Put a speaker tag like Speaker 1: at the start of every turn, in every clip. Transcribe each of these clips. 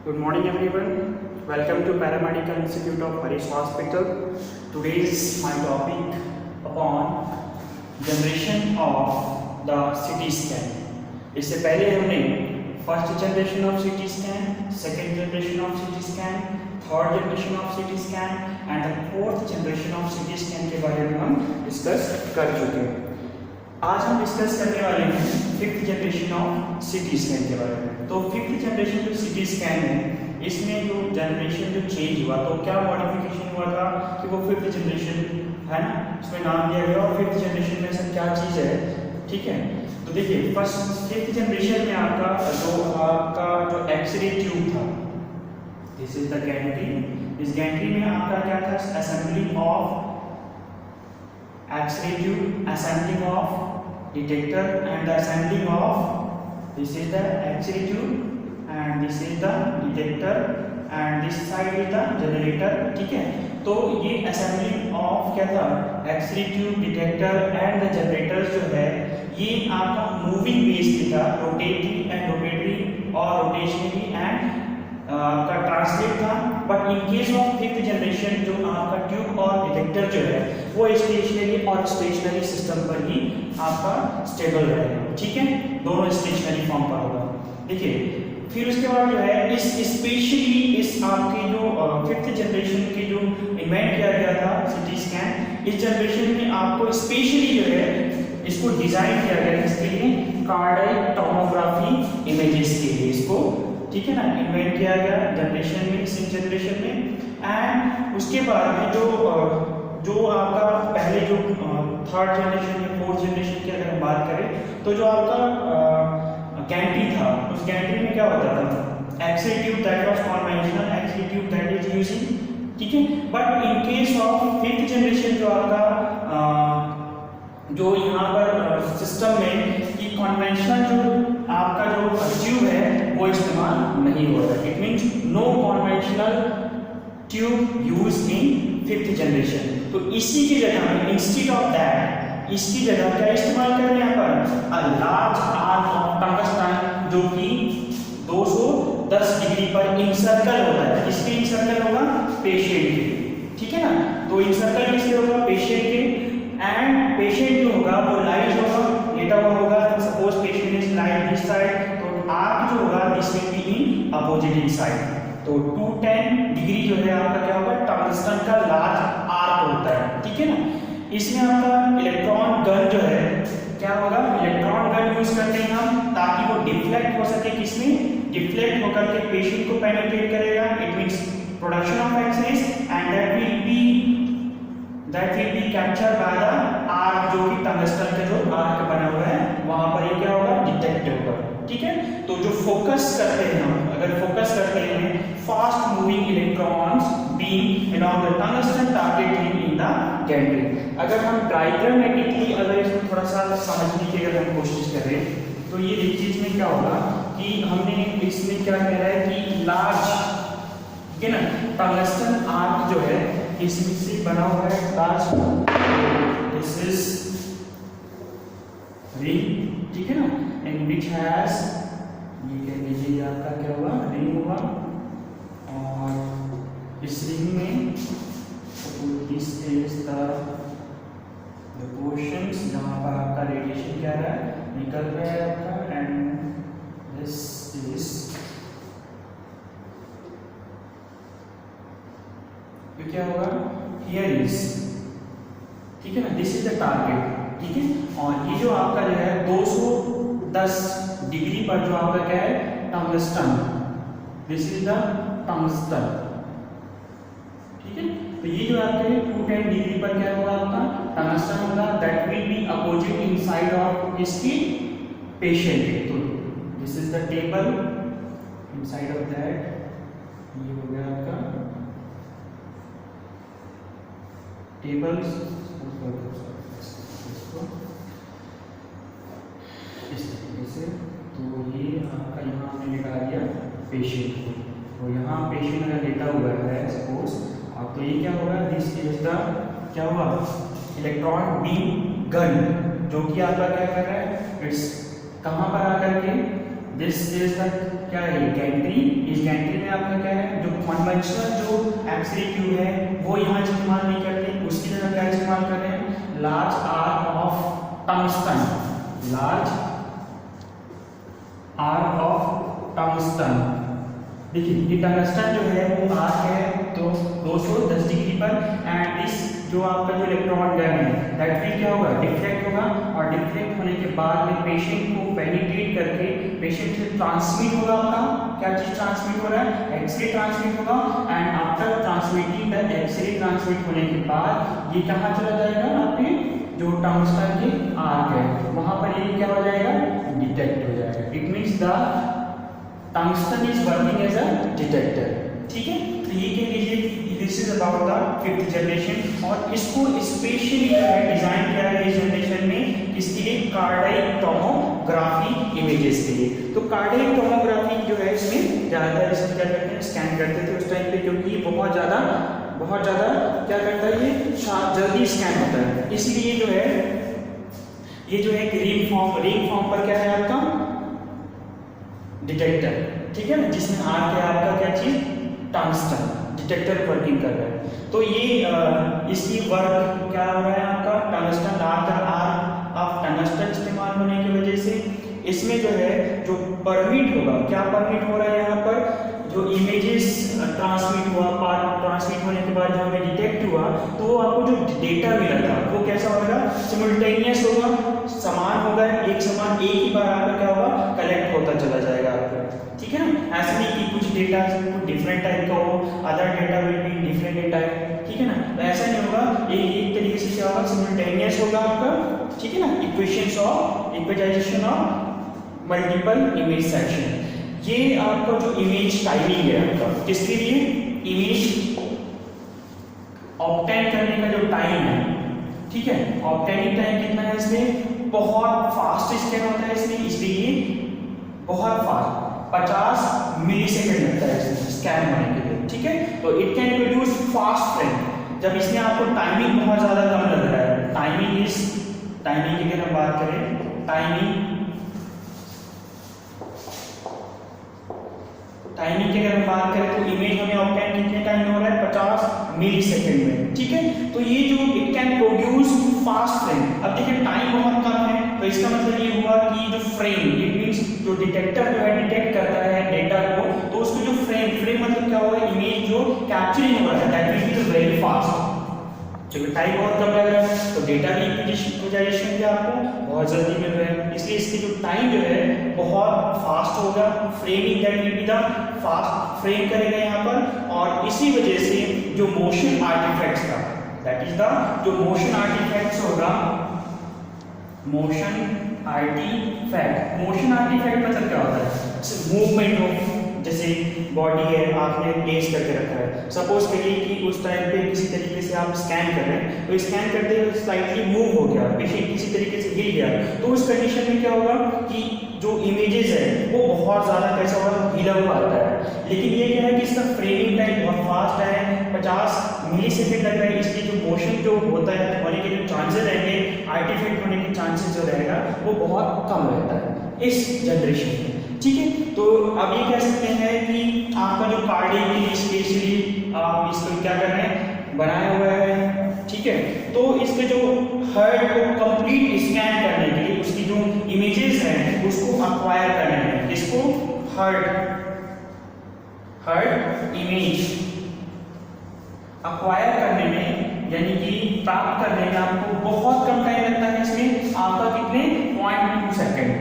Speaker 1: Good morning everyone. Welcome to Paramedical Institute of Harish Hospital. Today is my topic upon generation of the CT scan. इससे पहले हमने first generation of CT scan, second generation of CT scan, third generation of CT scan and the fourth generation of CT scan के बारे में हम discuss कर चुके हैं. आज हम डिस्कस करने वाले हैं fifth generation of CT scan के बारे में. तो फिफ्थ जनरेशन जो CT स्कैन है, इसमें जो जनरेशन जो चेंज हुआ, तो क्या मॉडिफिकेशन हुआ था कि वो फिफ्थ जनरेशन है ना, उसमें नाम दिया गया. और फिफ्थ जनरेशन में सब क्या चीज़ है, ठीक है. तो देखिए फर्स्ट फिफ्थ जनरेशन में आपका जो एक्सरे ट्यूब था, दिस इज द गैंट्री. इस गैंट्री में आपका क्या था, assembling of X-ray tube, assembling of detector and the assembling of, this is the X-ray tube and this is the detector and this side is the generator. ठीक है. तो ये assembling of क्या था, X-ray tube, detector and the generators जो है, ये आपका मूविंग बेस पे था, रोटेटरी एंड रोटेटरी और रोटेशनरी एंड आपका ट्रांसलेट था. But in case of fifth generation जो आपका ट्यूब और डिटेक्टर जो है वो स्टेशनरी और स्टेशनरी सिस्टम पर ही आपका स्टेबल रहेगा. ठीक है, दोनों स्टेशनरी फॉर्म पर होगा. देखिए फिर उसके बाद जो है इस स्पेशली इस आपके जो फिफ्थ जनरेशन के जो इन्वेंट किया गया था CT स्कैन, इस जनरेशन में आपको स्पेशली जो है इसको डिजाइन किया गया इसके लिए, कार्डियक टोमोग्राफी इमेजेस के लिए इसको, ठीक है ना, इन्वेंट किया गया जनरेशन में, इस जनरेशन में. एंड उसके बाद में जो आपका पहले जो थर्ड जनरेशन या फोर्थ जनरेशन की अगर हम बात करें, तो जो आपका गैंट्री था, उस गैंट्री में क्या होता था, x-ray tube that was conventional x-ray tube that is using. ठीक है. But in case of fifth generation जो आपका जो यहाँ पर सिस्टम में कि कन्वेंशनल जो आपका जो ट्यूब है वो इस्तेमाल नहीं हो रहा है. It means no conventional tube use in fifth generation. तो इसी की जगह में इंस्टेड ऑफ दैट इसकी जगह क्या इस्तेमाल कर रहे हैं यहाँ पर, a large arm of tungsten जो कि 210 डिग्री पर इंसर्कल होता है. इसके इंसर्कल होगा पेशेंट के. ठीक है ना. तो इंसर्कल किसके होगा, पेशेंट के. एंड पेशेंट जो होगा वो लाइट होगा, लेटा हुआ होगा. Suppose patient is light this side, तो आर्क जो होगा this will be in opposite side. तो 210 डिग्री जो है आपका क्या होगा, टंगस्टन का लार्ज आर्क होता है. ठीक है ना. इसमें आपका इलेक्ट्रॉन गन जो है क्या होगा, इलेक्ट्रॉन गन यूज करते हैं हम ताकि वो डिफ्लेक्ट हो सके. किसमें, डिफ्लेक्ट होकर के पेशेंट को पेनिट्रेट करेगा. It means production of x-rays and that will be captured by the arc, जो कि टंगस्टन का जो आर्क बना हुआ है वहां पर ये क्या होगा, डिटेक्ट होगा. ठीक है. तो जो फोकस करते हैं हम, अगर फोकस करते हैं fast moving electrons beam along the tungsten target in the Gentry. अगर हम डायग्रामेटिकली अगर इसको थोड़ा सा समझने की अगर हम कोशिश करें, तो ये देखिए इसमें क्या होगा कि हमने इसमें क्या कह रहा है कि लार्ज, ठीक है ना, टंगस्टन आर्क जो है इसमें से बना हुआ है लार्ज, दिस इज रिंग. ठीक है ना. एंड विच हैज, ये कह लीजिए आपका क्या हुआ, रिंग हुआ. और इस रिंग में दिस इज द पोर्शंस जहां पर आपका रेडिएशन क्या रहा है, निकल रहा है आपका. एंड दिस इज, तो क्या होगा, हियर इज, ठीक है ना, दिस इज द टारगेट. ठीक है. और ये जो आपका जो है 210 डिग्री पर जो आपका क्या है, tungsten, this is the tungsten. ठीक है. तो ये जो आपके 210 डिग्री पर क्या होगा, आपका टंगस्टन होगा, that will be opposite inside of इसकी पेशेंट. तो this is the table, inside of that ये हो गया आपका टेबल्स. इस तरीके से. तो ये आपका यहाँ हमने लगा दिया पेशेंट को. तो यहाँ पेशेंट अगर लेटा हुआ है सपोज, अब तो ये क्या होगा, दिस इज द क्या हुआ, इलेक्ट्रॉन बीम गन, जो कि आपका क्या कर रहा है, इट्स कहाँ पर आकर के, दिस इज द क्या है, गैंट्री. इस गैंट्री में कन्वेंशनल जो एक्सरे ट्यूब है वो यहाँ इस्तेमाल नहीं करते, उसकी जगह क्या इस्तेमाल कर रहे हैं, large arc of tungsten, large arc of tungsten. देखिए ये टंगस्टन जो है वो आर्क है तो 210 डिग्री पर, एंड इस जो आपका जो इलेक्ट्रॉन गन है दैट विल क्या होगा, डिफ्लेक्ट होगा, और डिफ्लेक्ट होने के बाद में पेशेंट को पेनिट्रेट करके पेशेंट से ट्रांसमिट होगा, आपका क्या चीज ट्रांसमिट हो रहा है, एक्सरे ट्रांसमिट होगा, and after transmitting the x-ray transmit होने के बाद ये कहाँ चला जाएगा, आपके जो टंगस्टन के आर्क है वहां पर ये क्या हो जाएगा, डिटेक्ट हो जाएगा। It means the tungsten is working as a detector. ठीक है, तो ये कह लीजिए this is about the 5th generation, और इसको स्पेशली डिजाइन किया गया इस जनरेशन में किसके लिए, कार्डियक टोमोग्राफी इमेजेस के लिए। तो कार्डियक टोमोग्राफी जो है इसमें ज़्यादातर इसमें क्या करते हैं, स्कैन करते थे उस टाइम पे, क्योंकि बहुत ज़्यादा क्या करता है, ये जल्दी स्कैन होता है, इसलिए जो है ये जो है रिंग फॉर्म पर क्या है आपका डिटेक्टर, ठीक है ना, जिसमें आर्क है आपका क्या चीज, टंगस्टन, डिटेक्टर वर्किंग कर रहा है। तो ये इसकी वर्क क्या हो रहा है आपका, टंगस्टन आर्क ऑफ टंगस्टन इस्तेमाल होने की वजह से इसमें जो है जो परमिट होगा, क्या परमिट हो रहा है यहाँ पर, जो इमेजेस ट्रांसमिट हुआ, ट्रांसमिट होने के बाद जो हमें डिटेक्ट हुआ, तो वो आपको जो डेटा मिला था वो कैसा होगा, सिमुल्टेनियस होगा, समान होगा, एक समान एक ही बार आपका क्या होगा, कलेक्ट होता चला जाएगा आपका। ठीक है ना, ऐसा नहीं कि कुछ डेटा कुछ डिफरेंट टाइप का हो, other data will be different type, ठीक है ना, तो ऐसा नहीं होगा, एक तरीके से क्या होगा, सिमुल्टेनियस होगा आपका, ठीक है ना, इक्वेजाइजेशन ऑफ मल्टीपल इमेज सेक्शन। ये आपका जो इमेज टाइमिंग है आपका, किसके लिए, इमेज ऑब्टेन करने का जो टाइम है, ठीक है, ऑब्टेनिंग टाइम कितना है इसमें, बहुत फास्ट स्कैन होता है इसमें, इसलिए बहुत फास्ट 50 मिलीसेकंड लगता है इसमें स्कैन होने के लिए। ठीक है, तो it can produce fast frame, जब इसमें आपको टाइमिंग बहुत ज्यादा कम लग रहा है, टाइमिंग की अगर हम बात करें, टाइमिंग की अगर हम बात करें तो इमेज हमें ऑब्टेन कितने टाइम में हो रहा है, 50 मिलीसेकंड में। ठीक है, तो ये जो it can produce fast frame, अब देखिए टाइम बहुत कम है, तो इसका मतलब ये हुआ कि जो फ्रेम, इट मींस जो डिटेक्टर जो है डिटेक्ट करता है डेटा को, तो उसको जो फ्रेम मतलब क्या होगा, इमेज जो कैप्चरिंग हो रहा है that will be very fast. जब टाइम बहुत कम लग रहा है तो डेटा भी इक्विजाइजेशन भी आपको बहुत जल्दी मिल रहा है, इसलिए इसकी जो टाइम जो है बहुत फास्ट होगा, framing that will be the fast frame करेगा यहाँ पर, और इसी वजह से जो मोशन आर्टिफैक्ट्स का, दैट इज द जो मोशन आर्टिफैक्ट्स होगा, मोशन आर्टिफैक्ट मतलब क्या होता है, मूवमेंट ऑफ, जैसे बॉडी है आपने प्लेस करके रखा है, सपोज करिए कि उस टाइम पे किसी तरीके से आप स्कैन कर रहे हैं, तो स्कैन करते हुए स्लाइटली मूव हो गया, पेशेंट किसी तरीके से हिल गया, तो उस कंडीशन में क्या होगा कि जो इमेजेस है वो बहुत ज़्यादा कैसा होगा, हिला हुआ आता है। लेकिन ये क्या है कि इसका फ्रेमिंग टाइम बहुत फास्ट है, 50 मिलीसेकंड लग रहा है, इसलिए जो मोशन जो होता है होने के जो चांसेस रहेंगे, आर्टिफैक्ट होने के चांसेस जो रहेगा वो बहुत कम रहता है इस जनरेशन में। ठीक है, तो अब ये कह सकते हैं कि आपका जो कार्डियक के लिए स्पेशली आप इसको क्या कर रहे हैं, बनाया हुआ है। ठीक है, तो इसके जो हार्ट को कंप्लीट स्कैन करने के लिए उसकी जो इमेजेस हैं उसको अक्वायर करने में, इसको हार्ट इमेज अक्वायर करने में, यानी कि प्राप्त करने में आपको बहुत कम टाइम लगता है। इसमें आपका कितने 0.2 सेकंड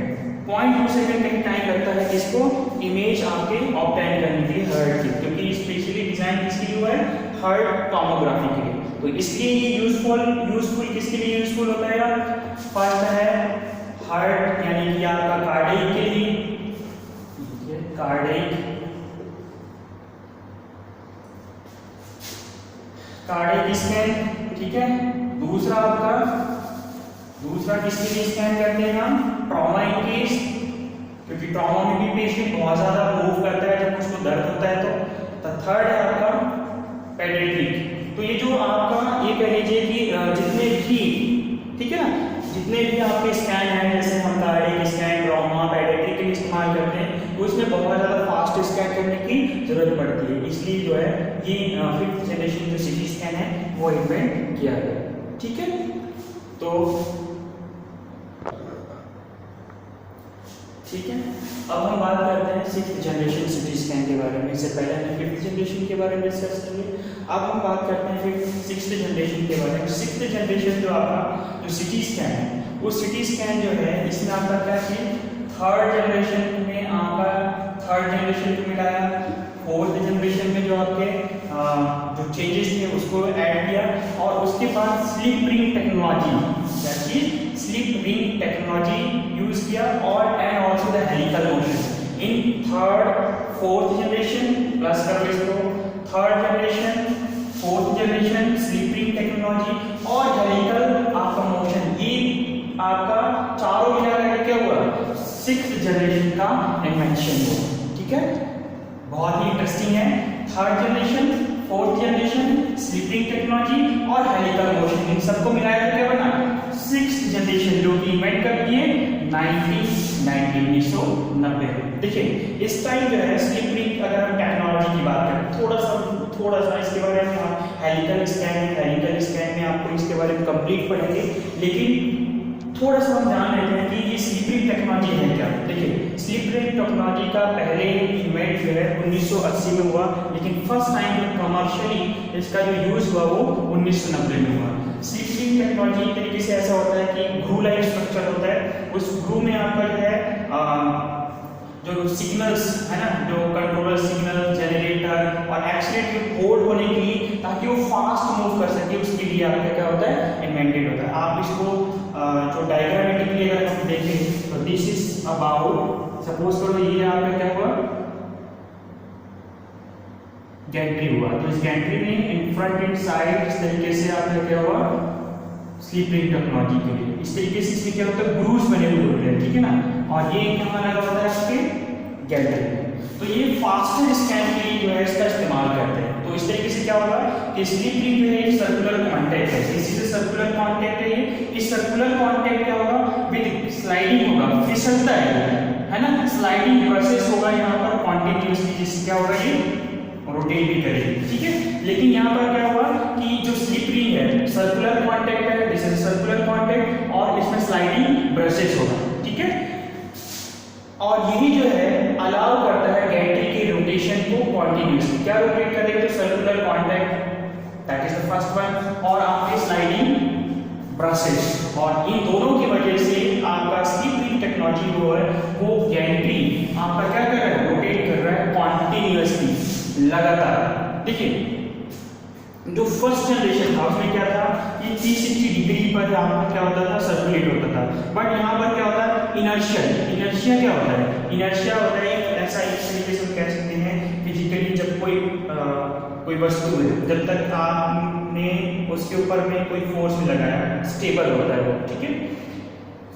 Speaker 1: 0.2 सेकंड का टाइम लगता है इसको इमेज आपके ऑब्टेन करने के लिए हार्ट की, क्योंकि स्पेशली डिजाइन किसके लिए हुआ है, हार्ट टोमोग्राफी के लिए। तो इसलिए ये यूजफुल किसके लिए यूजफुल होता है, फर्स्ट है हार्ट यानी कि आपका कार्डियक के लिए, कार्डियक स्कैन। ठीक है, दूसरा किसके लिए स्कैन करते हैं हम, ट्रॉमा इन केस, क्योंकि ट्रॉमा में भी पेशेंट बहुत ज्यादा मूव करता है जब उसको दर्द होता है। तो थर्ड है आपका पेडियाट्रिक। तो ये जो आपका ये कह लीजिए कि जितने भी, ठीक है ना, जितने भी आपके स्कैन हैं, जैसे हम कार्डियक स्कैन, ट्रॉमा, पेडियाट्रिक के लिए इस्तेमाल करते हैं, तो इसमें बहुत ज़्यादा फास्ट फास्ट स्कैन करने की जरूरत पड़ती है, इसलिए जो है ये 5th जनरेशन जो सिटी स्कैन है वो इन्वेंट किया गया। ठीक है, तो ठीक है, अब हम बात करते हैं 6th जनरेशन सिटी स्कैन के बारे में। इससे पहले हमने 5th जनरेशन के बारे में डिस्कस किए, अब हम बात करते हैं फिर 6th जनरेशन के बारे में। 6th जनरेशन जो आपका जो सिटी स्कैन है, वो सिटी स्कैन जो है इसमें आपका क्या है, 3rd जनरेशन में आपका 3rd जनरेशन को मिलाया, 4th जनरेशन में जो आपके जो चेंजेस थे उसको ऐड किया, और उसके बाद slip ring technology, slip ring technology use किया, और and also the helical motion in 3rd 4th generation, plus करो इसको 3rd generation 4th generation, slip ring technology और हेलिकल आपका मोशन, ये आपका चारों मिला करके क्या हुआ, 6th जनरेशन का इन्वेंशन हुआ। ठीक है, बहुत ही इंटरेस्टिंग है। 3rd generation, 4th generation, slip ring technology और हेलिकल मोशन, इन सबको मिलाया क्या बना 6th जनरेशन, जो कि इन्वेंट करती है 1990। देखिए इस टाइम जो है स्लिप रिंग, अगर हम टेक्नोलॉजी की बात करें, थोड़ा सा इसके बारे में, हेलिकल स्कैन में आपको इसके बारे में कंप्लीट पढ़ेंगे, लेकिन थोड़ा सा हम जान लेते हैं कि ये स्लिप रिंग टेक्नोलॉजी है क्या। देखिए स्लिप रिंग टेक्नोलॉजी का पहले इन्वेंट जो है 1980 में हुआ, लेकिन फर्स्ट टाइम जो कमर्शियली इसका जो यूज हुआ वो 1990 में हुआ। स्लिप रिंग टेक्नोलॉजी एक तरीके से ऐसा होता है कि ग्रू लाइक स्ट्रक्चर होता है, उस ग्रू में आपका जो है जो सिग्नल्स है ना, जो कंट्रोलर सिग्नल, जनरेटर और एक्चुएटर होल्ड होने के लिए, ताकि वो फास्ट मूव कर सके, उसके लिए आपका क्या होता है, इन्वेंटेड होता है। आप इसको जो डायग्रामेटिकली अगर हम देखें तो दिस इज अबाउट, सपोज करो ये आपका क्या हुआ, गैंट्री हुआ, तो इस गैंट्री में इन फ्रंट एंड साइड इस तरीके से आपका क्या हुआ, स्लिप रिंग टेक्नोलॉजी के लिए इस तरीके से इसमें क्या होता है, ग्रूव्स बने हुए होते हैं। ठीक है ना, और ये क्या लगा होता है आपके गैंट्री में, तो ये फास्टर स्कैन के लिए जो है इसका इस्तेमाल करते हैं। तो इस तरीके से क्या होगा कि स्लिप रिंग जो है एक सर्कुलर कांटेक्ट है, इसी से सर्कुलर कांटेक्ट है ये, इस सर्कुलर कांटेक्ट क्या होगा, विद स्लाइडिंग होगा, फिसलता है ना, स्लाइडिंग प्रोसेस होगा यहाँ पर कॉन्टिन्यूसली, जिससे क्या होगा ये रोटेट भी करेगी। ठीक है, लेकिन यहाँ पर क्या हुआ कि जो स्लिप रिंग है सर्कुलर कांटेक्ट है, दिस इज सर्कुलर कांटेक्ट, और इसमें स्लाइडिंग ब्रशेस होगा। ठीक है, और यही जो है अलाउ करता है गैंट्री की रोटेशन को कॉन्टिन्यूसली, क्या रोटेट करेगा, तो circular contact, that is the first one, और आपके स्लाइडिंग ब्रशेस, और इन दोनों की वजह से आपका स्लिप रिंग टेक्नोलॉजी जो है वो गैंट्री आपका क्या कर रहा है, रोटेट कर रहा है कॉन्टिन्यूसली, लगातार। देखिए जो फर्स्ट जनरेशन था उसमें क्या था, ये 360 डिग्री पर आपका क्या होता था, सर्कुलेट होता था, बट यहाँ पर क्या होता है, इनर्शिया क्या होता है, इनर्शिया होता है ऐसा, एक तरीके से हम कह सकते हैं फिजिकली, जब कोई वस्तु है, जब तक आपने उसके ऊपर में कोई फोर्स नहीं लगाया, स्टेबल होता है वो। ठीक है,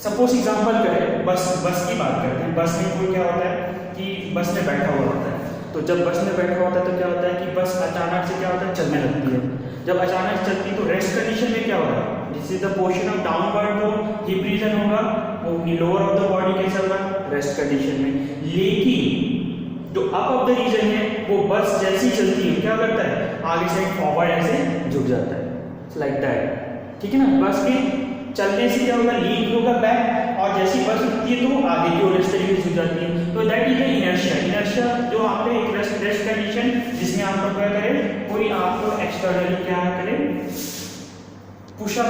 Speaker 1: सपोज एग्जांपल करें, बस की बात करते हैं। बस में कोई क्या होता है कि बस में बैठा हुआ होता है, तो जब बस में बैठा होता है तो क्या होता है कि बस अचानक से क्या होता है, चलने लगती है। जब अचानक चलती है तो रेस्ट कंडीशन में क्या होगा, this is the portion of downward, जो हिप रीजन होगा वो लोअर ऑफ द बॉडी कैसा होगा, रेस्ट कंडीशन में। लेकिन जो अप ऑफ द रीजन है वो बस जैसी चलती है क्या करता है, आगे से फॉरवर्ड ऐसे झुक जाता है, लाइक दैट। ठीक है ना, बस के चलने से क्या होगा, लीड होगा बैक, और जैसी बस रुकती है तो आगे की ओर इस तरीके से जाती है। तो दैट इज द इनर्शिया, जो आपका एक रेस्ट कंडीशन, जिसमें आपको क्या करे, कोई आपको एक्सटर्नली क्या करे, पुश ना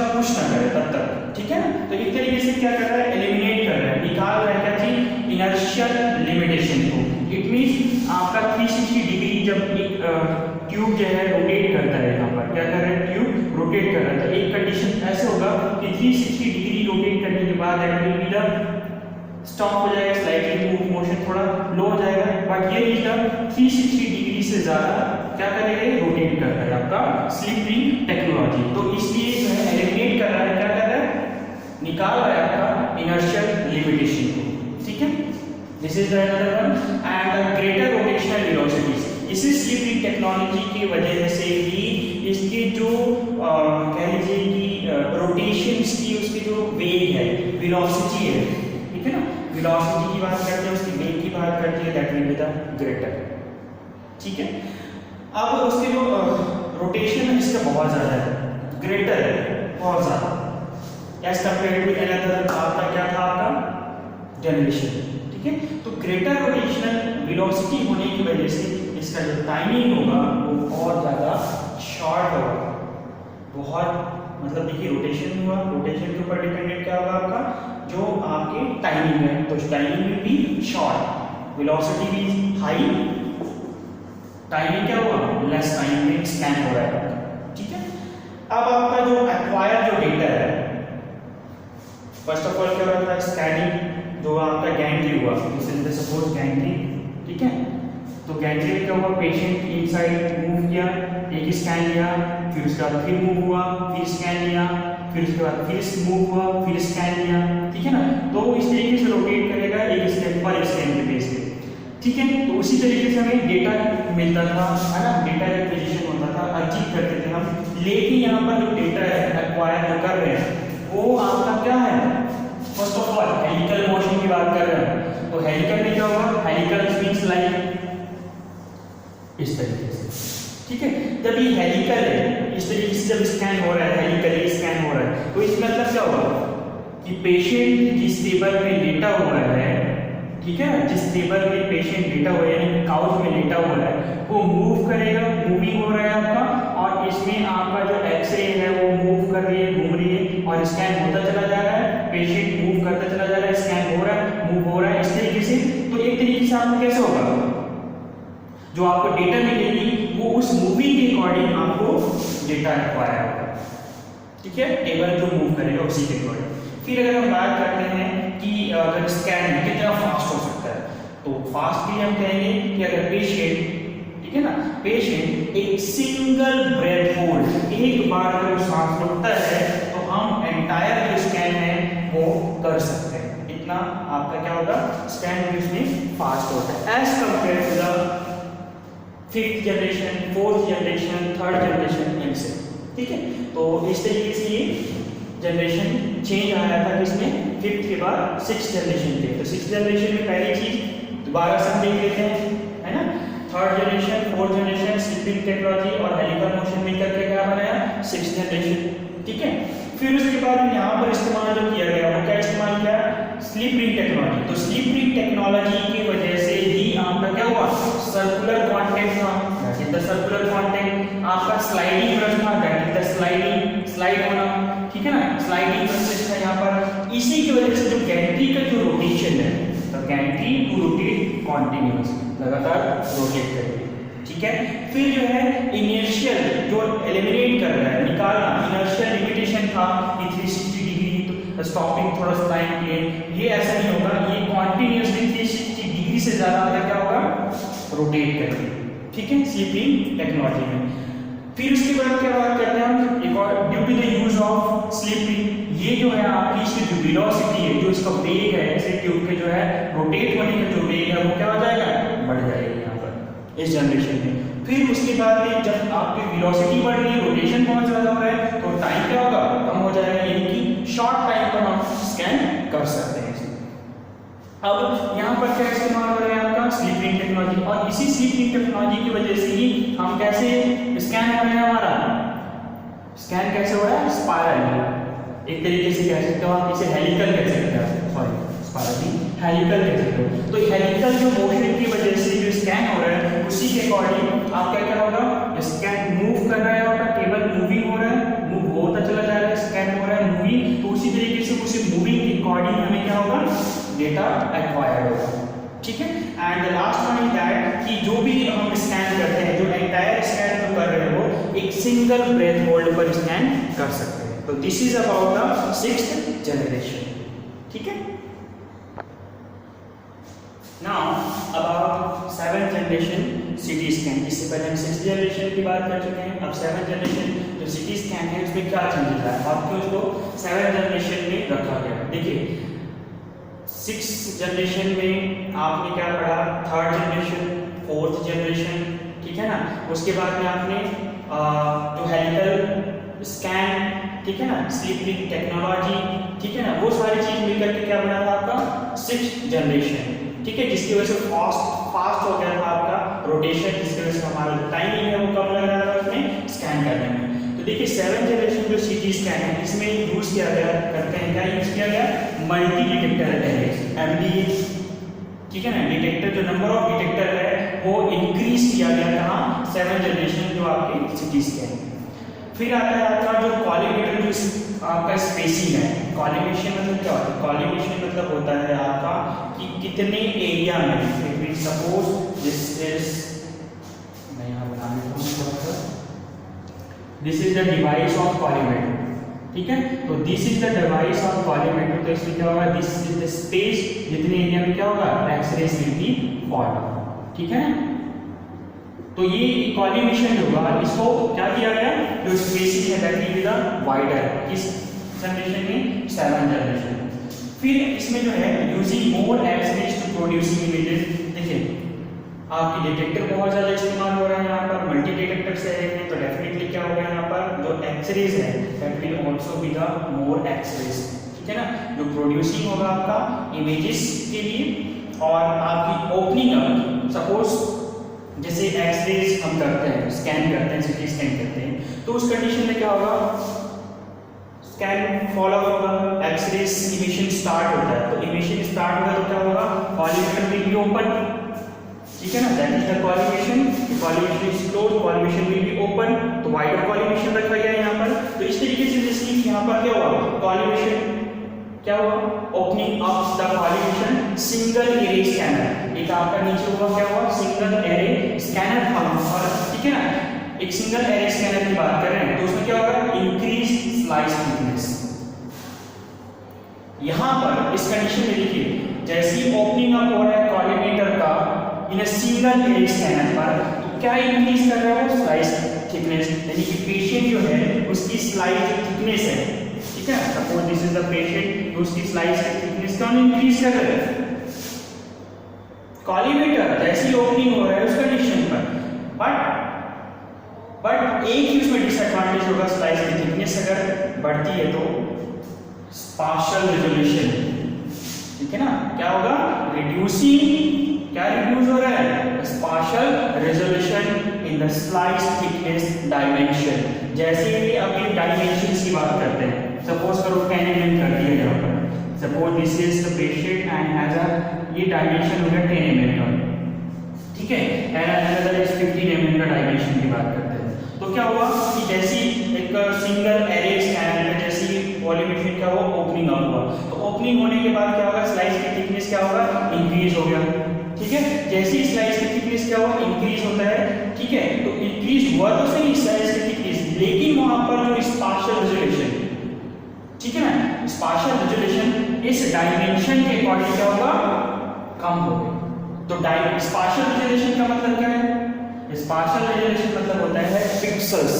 Speaker 1: करे तब तक। ठीक है ना, तो एक तरीके से क्या कर रहा है, एलिमिनेट कर रहा है, निकाल रहा है क्या चीज, इनर्शियल लिमिटेशन को। इट मींस आपका 360 डिग्री जब एक ट्यूब जो है रोटेट करता है, यहाँ पर क्या कर रहा है, ट्यूब रोटेट कर रहा है, तो एक कंडीशन ऐसे होगा कि 360 डिग्री रोटेट करने के बाद स्टॉप हो जाएगा, स्लाइडली मूव मोशन थोड़ा लो हो जाएगा, बट ये रीजन 360 डिग्री से ज्यादा क्या करेगा, रोटेट कर रहा है आपका स्लिप रिंग टेक्नोलॉजी। तो इसलिए जो है एलिमिनेट कर रहा है, क्या कर रहा है, निकाल रहा है आपका इनर्शियल लिमिटेशन को। ठीक है, this is another one, and greater rotational velocities. इसी स्लिप रिंग टेक्नोलॉजी की वजह से ही इसके जो कह लीजिए कि रोटेशंस की उसकी जो वेग है, वेलोसिटी है, ठीक है ना, वेलोसिटी की बात करते हैं, उसकी वेग की बात करते हैं, that will be the greater. ठीक है। अब उसके जो रोटेशन है इसका बहुत ज़्यादा है, ग्रेटर है, बहुत ज़्यादा एज कम्पेयर टू अनदर। आपका क्या था, आपका जनरेशन, ठीक है। तो ग्रेटर रोटेशनल वेलोसिटी होने की वजह से इसका जो टाइमिंग होगा वो बहुत ज़्यादा शॉर्ट होगा, बहुत मतलब देखिए रोटेशन हुआ, रोटेशन के ऊपर डिपेंडेंट क्या होगा आपका जो आपके टाइमिंग है, तो टाइमिंग में भी शॉर्ट, वेलोसिटी भी हाई, टाइमिंग क्या हुआ लेस टाइम में स्कैन हो रहा है, ठीक है। अब आपका जो एक्वायर जो डेटा है, फर्स्ट ऑफ ऑल क्या होता है स्कैनिंग, जो आपका गैंट्री हुआ, जैसे सपोज गैंट्री, ठीक है। तो गैंट्री में क्या हुआ, पेशेंट इनसाइड मूव किया, एक स्कैन लिया, फिर उसके बाद फिर मूव हुआ, फिर स्कैन लिया, फिर उसके बाद फिर मूव हुआ, फिर स्कैन लिया, ठीक है ना। तो इस तरीके से रोटेट करेगा एक स्टेप पर स्कैन के बेस पे, ठीक है। तो उसी तरीके से हमें डेटा मिलता था, है ना, डेटा एक्विजिशन होता था, अचीव करते थे हम। लेकिन यहाँ पर जो डेटा है एक्वायर जो कर रहे हैं वो आपका क्या है, first of all helical motion की बात कर रहे हैं, तो हेलिकल में क्या होगा, हेलिकल मींस लाइक इस तरीके से, ठीक है। जब ये हेलिकल है इस तरीके से जब स्कैन हो रहा है, हेलिकली स्कैन हो रहा है, तो इसका मतलब क्या होगा कि पेशेंट जिस टेबल पे लेटा हुआ है, ठीक है, जिस टेबल पे पेशेंट लेटा हुआ है यानी काउच में लेटा हुआ है, वो मूव करेगा, मूविंग हो रहा है आपका, और इसमें आपका जो एक्सरे है वो मूव कर रही है, घूम रही है, और स्कैन होता चला जा रहा है, पेशेंट मूव करता चला जा रहा है, स्कैन हो रहा है, मूव हो रहा है, इस तरीके से। तो एक तरीके से आपको कैसे होगा, जो आपको डेटा मिलेगी वो उस मूवी के अकॉर्डिंग आपको डेटा एक्वायर होगा, ठीक है, टेबल जो मूव करेगा उसी के अकॉर्डिंग। फिर अगर हम बात करते हैं कि अगर स्कैन कितना फास्ट हो सकता है, तो फास्ट के लिए हम कहेंगे कि अगर पेशेंट, ठीक है ना, पेशेंट एक सिंगल ब्रेथ होल्ड, एक बार अगर वो सांस रोकता है तो हम एंटायर जो स्कैन है वो कर सकते हैं, इतना आपका क्या होगा स्कैन भी उसमें फास्ट होता है as compare to the fifth generation, fourth generation, third generation इनसे, ठीक है। तो इस तरीके से ये जनरेशन चेंज आया था किसमें, फिफ्थ के बाद सिक्स जनरेशन थे। तो सिक्स जनरेशन में पहली चीज दोबारा से हम देख लेते हैं, है ना, third generation, fourth generation, sleeping technology और हेलिकल मोशन मिलकर के क्या बनाया, सिक्स जनरेशन, ठीक है। फिर उसके बाद यहाँ पर इस्तेमाल जो किया गया वो क्या इस्तेमाल किया, स्लीप रिंग टेक्नोलॉजी। तो स्लीप रिंग टेक्नोलॉजी की वजह से ही आपका क्या हुआ, सर्कुलर कॉन्टेक्ट था, that is the circular contact, आपका स्लाइडिंग प्रोसेस था, that is the sliding, slide होना, ठीक है ना, स्लाइडिंग प्रोसेस था यहाँ पर। इसी की वजह से जो गैंट्री का जो रोटेशन है, तो गैंट्री टू रोटेट कॉन्टिन्यूअसली, लगातार रोटेट करेगी, ठीक है। फिर जो है इनर्शियल जो एलिमिनेट कर रहा है, निकालना, इनर्शियल लिमिटेशन था कि 360 डिग्री स्टॉपिंग थोड़ा सा टाइम के लिए, ये ऐसा नहीं होगा, ये कॉन्टिन्यूअसली 360 डिग्री से ज्यादा अगर क्या होगा रोटेट करेगी, ठीक है, स्लीपिंग टेक्नोलॉजी में। फिर उसके बाद क्या बात करते हैं हम, एक और due to the use of sleeping, ये जो है आपकी इसकी जो वेलोसिटी है, जो इसका वेग है, ऐसे ट्यूब के जो है रोटेट होने का जो वेग है वो क्या हो जाएगा, बढ़ जाएगा यहाँ पर इस जनरेशन में। फिर उसके बाद में जब आपकी वेलोसिटी बढ़ रही है, रोटेशन बहुत ज्यादा हो रहा है, तो टाइम क्या होगा, कम हो जाएगा, यानी कि शॉर्ट टाइम पर हम स्कैन कर सकते हैं। अब यहाँ पर क्या इस्तेमाल हो रहा है आपका स्लीपिंग टेक्नोलॉजी, और इसी स्लीपिंग टेक्नोलॉजी की वजह से ही हम कैसे स्कैन हो रहा है, हमारा स्कैन कैसे हो रहा है, स्पाइरल, एक तरीके से कह सकते हो आप इसे हेलिकल कह सकते हैं, सॉरी स्पाइरल हेलिकल कह सकते हो। तो हेलिकल जो मोशन की वजह से जो स्कैन हो रहा है उसी के अकॉर्डिंग आप क्या होगा, स्कैन मूव कर रहा है, आपका टेबल मूविंग हो रहा है, मूव होता चला जा रहा है, स्कैन हो रहा है मूविंग, तो उसी तरीके से उसी मूविंग के अकॉर्डिंग हमें क्या होगा, डेटा एक्वायर्ड होगा, ठीक है। And the last one is that कि जो भी हम स्कैन करते हैं, जो एंटायर स्कैन जो कर रहे हैं वो एक सिंगल ब्रेथ होल्ड पर स्कैन कर सकते हैं। तो this is about the sixth generation, ठीक है। Now about seventh generation CT scan. इससे पहले हम सिक्स जनरेशन की बात कर चुके हैं, अब सेवेंथ जनरेशन जो सिटी स्कैन है उसमें क्या चेंजेस आया, अब क्यों उसको सेवेंथ जनरेशन में रखा गया। देखिए सिक्स जनरेशन में आपने क्या पढ़ा, थर्ड जनरेशन, फोर्थ जनरेशन, ठीक है ना, उसके बाद में आपने जो हेलिकल स्कैन, ठीक है ना, स्लीपिंग टेक्नोलॉजी, ठीक है ना, वो सारी चीज मिलकर के क्या बना था आपका सिक्स जनरेशन, ठीक है, जिसकी वजह से फास्ट हो गया था आपका रोटेशन, जिसकी वजह जो हमारा टाइमिंग है वो कम लग रहा था उसमें स्कैन करने में। तो देखिए 7th जनरेशन जो सीटी स्कैन है इसमें यूज किया गया करते हैं, क्या यूज किया गया, मल्टी डिटेक्टर एरेज, एमडीए, ठीक है ना। डिटेक्टर जो नंबर ऑफ डिटेक्टर है वो इंक्रीज किया गया कहाँ, 7th जनरेशन जो आपकी सीटी स्कैन। फिर आता है आपका जो कॉलिमेटर, जो आपका स्पेसिंग है। कॉलिमेशन मतलब क्या होता है, कॉलिमेशन मतलब होता है आपका कि कितने एरिया में, it mean suppose this is, मैं यहाँ बना देता हूँ थोड़ा सा, this is the device of collimator, ठीक है। तो this is the device of collimator, तो इसमें क्या होगा, दिस इज द स्पेस, जितने एरिया में क्या होगा, एक्स-रेज विल बी फॉल, ठीक है ना। तो ये कॉलिमेशन होगा, इसको क्या किया गया, जो स्पेसिंग है that will be the wider, किस जनरेशन में, 7th जनरेशन। फिर इसमें जो है using more x-rays to producing images, देखिए आपकी डिटेक्टर बहुत ज्यादा इस्तेमाल हो रहा है यहाँ पर, मल्टी डिटेक्टर से है, तो डेफिनेटली क्या होगा यहाँ पर जो एक्स-रेज है that will also be the more X-rays, ठीक है ना, जो प्रोड्यूसिंग होगा आपका इमेजेस के लिए। और आपकी ओपनिंग अप, सपोज जैसे एक्स-रेज हम करते हैं, स्कैन करते हैं, सीटी स्कैन करते हैं, तो उस कंडीशन में क्या होगा, स्कैन फॉलो होगा, एक्स-रेज इमिशन स्टार्ट होता है, तो इमिशन स्टार्ट होगा तो क्या होगा, कॉलिमेटर विल बी ओपन, ठीक है ना, that is the collimation, collimation is close, collimation will be open, तो वाइडर कॉलिमेशन रखा गया है यहाँ पर। तो इस तरीके से जैसे यहाँ पर क्या हुआ, कॉलिमेशन क्या हुआ, opening of the collimation, single array scanner, एक आपका नीचे हुआ क्या हुआ, सिंगल एरे स्कैनर था, और ठीक है ना, एक सिंगल एरे स्कैनर की बात कर रहे हैं, तो उसमें क्या होगा, इंक्रीज स्लाइस थिकनेस। यहां पर इस कंडीशन में देखिए, जैसे ही ओपनिंग अप हो रहा है कॉलिमेटर का इन अ सिंगल एरे स्कैनर पर, तो क्या इंक्रीज कर रहा है, स्लाइस थिकनेस, यानी कि पेशेंट जो है उसकी स्लाइस थिकनेस है, ठीक है। Suppose this is the patient, उसकी स्लाइस थिकनेस कौन इंक्रीज कर रहा है, कॉलिमेटर, जैसे ही ओपनिंग हो रहा है उस कंडीशन पर। बट एक ही उसमें डिसएडवांटेज होगा, स्लाइस की थिकनेस अगर बढ़ती है तो स्पाशियल रेजोल्यूशन, ठीक है ना, क्या होगा, रिड्यूसिंग, क्या रिड्यूस हो रहा है, spatial resolution in the slice thickness dimension. जैसे ही अब ये डायमेंशन की बात करते हैं, सपोज करो 10 mm कर दिया यहाँ पर, suppose this is the patient and has a, ये डायमेंशन हो गया 10 mm का, ठीक है, एंड अनदर इज 15 mm का डायमेंशन की बात करते हैं। तो क्या हुआ कि जैसी एक सिंगल एरे स्कैनर में जैसी कॉलिमेशन क्या हुआ, ओपनिंग अप हुआ, तो ओपनिंग होने के बाद क्या होगा, स्लाइस की थिकनेस क्या होगा, इंक्रीज हो गया, ठीक है। जैसे ही स्लाइस की थिकनेस क्या हुआ, इंक्रीज होता है, ठीक है, तो इंक्रीज हुआ तो सही स्लाइस की थिकनेस, लेकिन वहां पर जो स्पाशियल रेजोल्यूशन, ठीक है ना, स्पाशियल रेजोल्यूशन इस डायमेंशन के अकॉर्डिंग क्या होगा, कम हो गया। तो स्पाशियल रेजोल्यूशन का मतलब क्या है, स्पाशियल रेजोल्यूशन मतलब होता है पिक्सेल्स,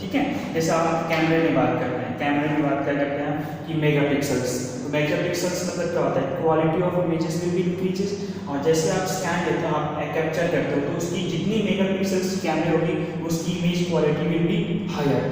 Speaker 1: ठीक है। जैसे आप कैमरे में बात करते हैं, कैमरे में बात क्या करते हैं कि मेगापिक्सेल्स, तो मेगापिक्सेल्स मतलब क्या होता है, quality of images will be increases, और जैसे आप स्कैन लेते हो, आप कैप्चर करते हो, तो उसकी जितनी मेगापिक्सेल्स की कैमरे होगी उसकी image quality will be higher,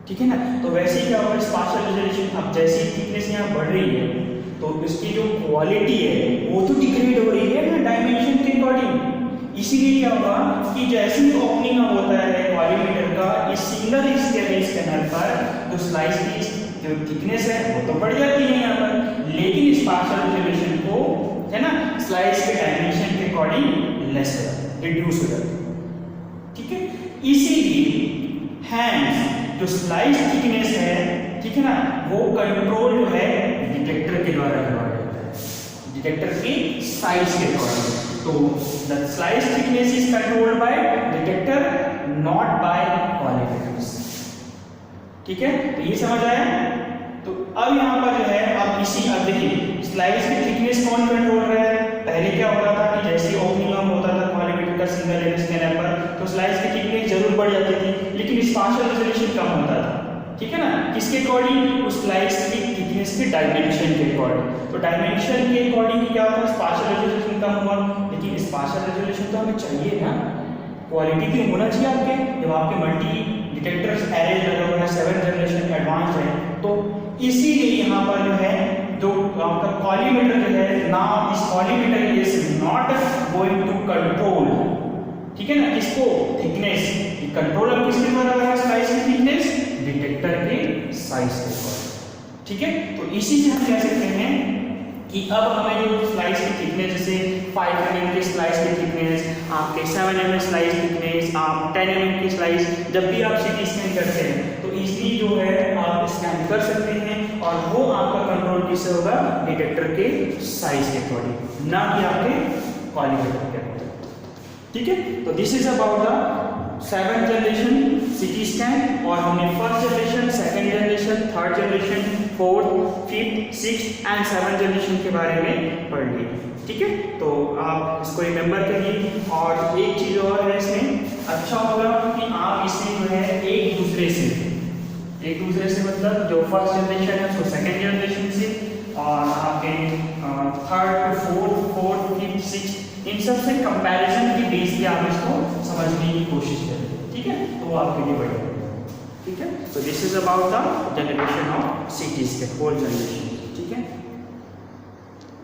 Speaker 1: ठीक है ना। तो वैसे ही क्या होगा, स्पाशियल रेजोल्यूशन, अब जैसे थिकनेस यहाँ बढ़ रही है तो उसकी जो क्वालिटी है वो तो डिग्रेड हो रही है ना डायमेंशन के अकॉर्डिंग। इसीलिए क्या होगा कि जैसे ही ओपनिंग होता है कॉलिमेटर का इस सिंगल स्कैनर पर, तो स्लाइस की जो थिकनेस है वो तो बढ़ जाती है यहाँ पर, लेकिन स्पाशियल रेजोल्यूशन को, है ना, स्लाइस के डायमेंशन के अकॉर्डिंग लेस हो जाता है, रिड्यूस हो जाता है, ठीक है। इसीलिए हैंस जो स्लाइस थिकनेस है, ठीक है ना, वो कंट्रोल जो है डिटेक्टर के द्वारा करवाया जाता है, डिटेक्टर की साइज के अकॉर्डिंग। तो the slice thickness is controlled by detector, not by collimators, ठीक है। तो ये समझ आया। तो अब यहाँ पर जो है, अब इसी अब देखिए स्लाइस की थिकनेस कौन कंट्रोल रहा है, पहले क्या होता था कि जैसे ओपनिंग होता था कॉलिमेटर का सिंगल एरे स्कैनर पर, तो स्लाइस की थिकनेस जरूर बढ़ जाती थी, लेकिन स्पाशियल रेजोल्यूशन कम होता था, ठीक है ना, किसके अकॉर्डिंग, उस स्लाइस की थिकनेस के डायमेंशन के अकॉर्डिंग। तो डायमेंशन के अकॉर्डिंग क्या होता है, स्पाशियल रेजोल्यूशन कम हुआ, लेकिन स्पाशियल रेजोल्यूशन तो हमें चाहिए ना, क्वालिटी भी होना चाहिए आपके, जब आपके मल्टी डिटेक्टर्स एरे लगे हुए हैं, 7th जनरेशन एडवांस है, तो इसीलिए यहाँ पर जो है, जो आपका कॉलिमेटर जो है ना, इस collimator is not going to control ठीक है ना, किसको, थिकनेस, कंट्रोलर किसके द्वारा होगा स्लाइस की थिकनेस, डिटेक्टर के साइज के द्वारा। ठीक है, तो इसी से हम कह सकते हैं कि अब हमें जो स्लाइस की थिकनेस, जैसे 5 mm की स्लाइस की थिकनेस, आपके 7 mm स्लाइस थिकनेस, आप 10 mm की स्लाइस, जब भी आप सीटी स्कैन करते हैं तो इजीली जो है आप स्कैन कर सकते हैं, और वो आपका कंट्रोल किससे होगा, डिटेक्टर के साइज के अकॉर्डिंग, ना कि आपके क्वालिफायर के अकॉर्डिंग। ठीक है, तो this is about the 7th generation CT scan, और हमने first generation, second generation, third generation, fourth, fifth, sixth and 7th generation के बारे में पढ़ लिया। ठीक है, तो आप इसको रिमेंबर करिए, और एक चीज और है इसमें, अच्छा होगा कि आप इसमें जो है एक दूसरे से मतलब जो फर्स्ट जनरेशन है उसको सेकंड जनरेशन से, और आपके थर्ड, फोर्थ, फिफ्थ, सिक्स्थ, इन सब से कंपैरिजन की बेस पे आप इसको समझने की कोशिश करें। ठीक है, तो वो आपके लिए बढ़िया। ठीक है, so this is about the generation of cities के 4 जनरेशन। ठीक है।